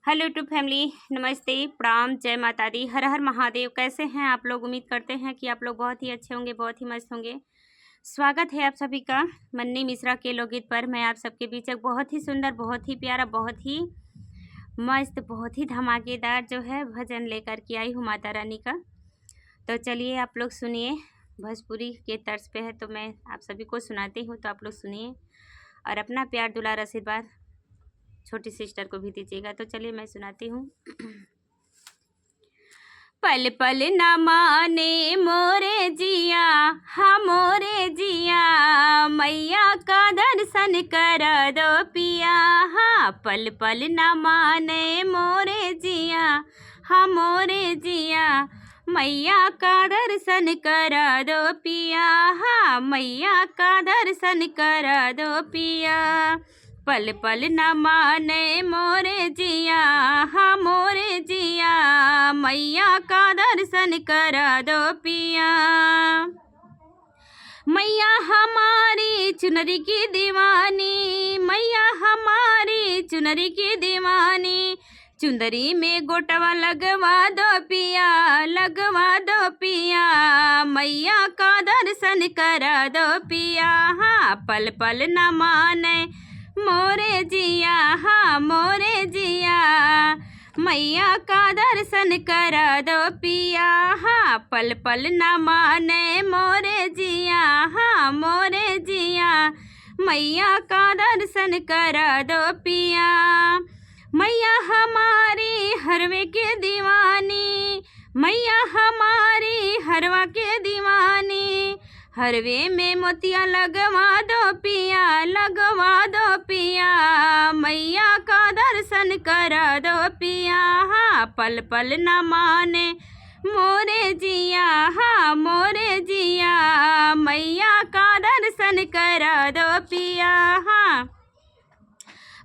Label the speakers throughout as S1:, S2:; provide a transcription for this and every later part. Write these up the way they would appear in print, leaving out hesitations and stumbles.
S1: Hello to family, नमस्ते, प्रणाम, जय माता दी, हर हर महादेव। कैसे हैं आप लोग? उम्मीद करते हैं कि आप लोग बहुत ही अच्छे होंगे, बहुत ही मस्त होंगे। स्वागत है आप सभी का मन्नी मिश्रा के लोकगीत पर। मैं आप सबके बीच एक बहुत ही सुंदर, बहुत ही प्यारा, बहुत ही मस्त, बहुत ही धमाकेदार जो है भजन लेकर के आई हूँ माता रानी का। तो चलिए आप लोग सुनिए। भोजपुरी के तर्ज पे है तो मैं आप सभी को सुनाती हूँ, तो आप लोग सुनिए और अपना प्यार दुलार आशीर्वाद छोटी सिस्टर को भी दीजिएगा। तो चलिए मैं सुनाती हूँ। पल पल न माने मोरे जिया, हाँ मोरे जिया, मैया का दर्शन कर दो पिया। हाँ पल पल न माने मोरे जिया, हाँ मोरे जिया, मैया का दर्शन कर दो पिया। हाँ मैया का दर्शन कर दो पिया। पल पल न माने मोरे जिया, हाँ मोरे जिया, मैया का दर्शन कर दो पिया। मैया हमारी चुनरी की दीवानी, मैया हमारी चुनरी की दीवानी, चुंदरी में गोटवा लगवा दो पिया, लगवा दो पिया, मैया का दर्शन कर दो पिया। हाँ पल पल न माने मोरे जिया, हाँ मोरे जिया, मैया का दर्शन कर दो पिया। हाँ पल पल न माने मोरे जिया, हाँ मोरे जिया, मैया का दर्शन कर दो पिया। मैया हमारी हरवे के दीवानी, मैया हमारी हरवा के दीवानी, हरवे में मोतिया लगवा दो पिया, लगवा दो पिया, मैया का दर्शन कर दो पिया। हाँ पल पल न माने मोरे जिया, हाँ मोरे जिया, मैया का दर्शन कर दो पिया। हाँ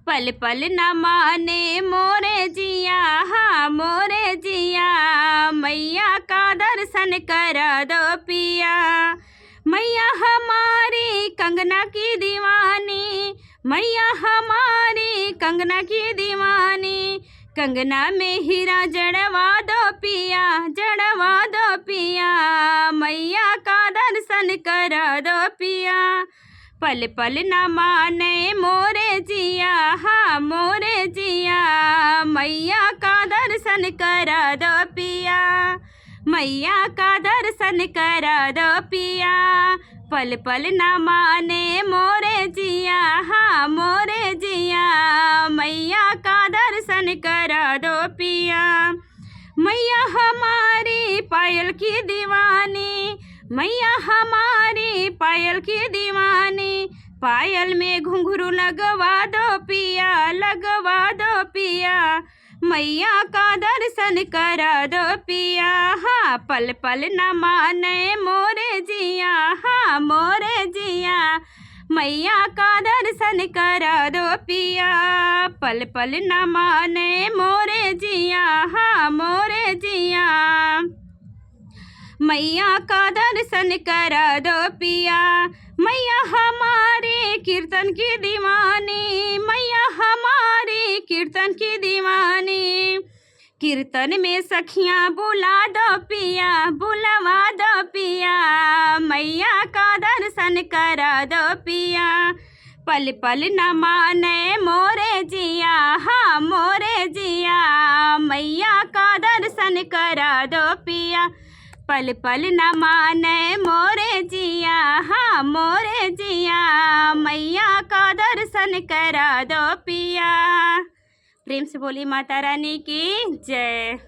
S1: पल पल न माने मोरे जिया, हाँ मोरे जिया, मैया का दर्शन कर दो पिया। मैया हमारी कंगना की दीवानी, मैया हमारी कंगना की दीवानी, कंगना में हीरा जड़वा दो पिया, जड़वा दो पिया, मैया का दर्शन कर दो पिया। पल पल न माने मोरे जिया, हाँ मोरे जिया, मैया का दर्शन कर दो पिया, मैया का दर्शन कर दो पिया। पल पल न माने मोरे जिया, हाँ मोरे जिया, मैया का दर्शन कर दो पिया। मैया हमारी पायल की दीवानी, मैया हमारी पायल की दीवानी, पायल में घुंघरू लगवा दो पिया, लगवा दो पिया, मैया का दर्शन कर दो पिया। हाँ पल पल न माने मोरे जिया, हाँ मोरे जिया, मैया का दर्शन कर दो पिया। पल पल न माने मोरे जिया, हाँ मोरे जिया, मैया का दर्शन कर दो पिया। मैया हमारी कीर्तन की दीवानी, मैया हमारी कीर्तन की दीवानी, कीर्तन में सखियाँ बुला दो पिया, बुलवा दो पिया, मैया का दर्शन कर दो पिया। पल पल न माने मोरे जिया, हाँ मोरे जिया, मैया का दर्शन कर दो पिया। पल पल न माने मोरे जिया, हाँ मोरे जिया, मैया का दर्शन कर दो पिया। प्रेम से बोली माता रानी की जय।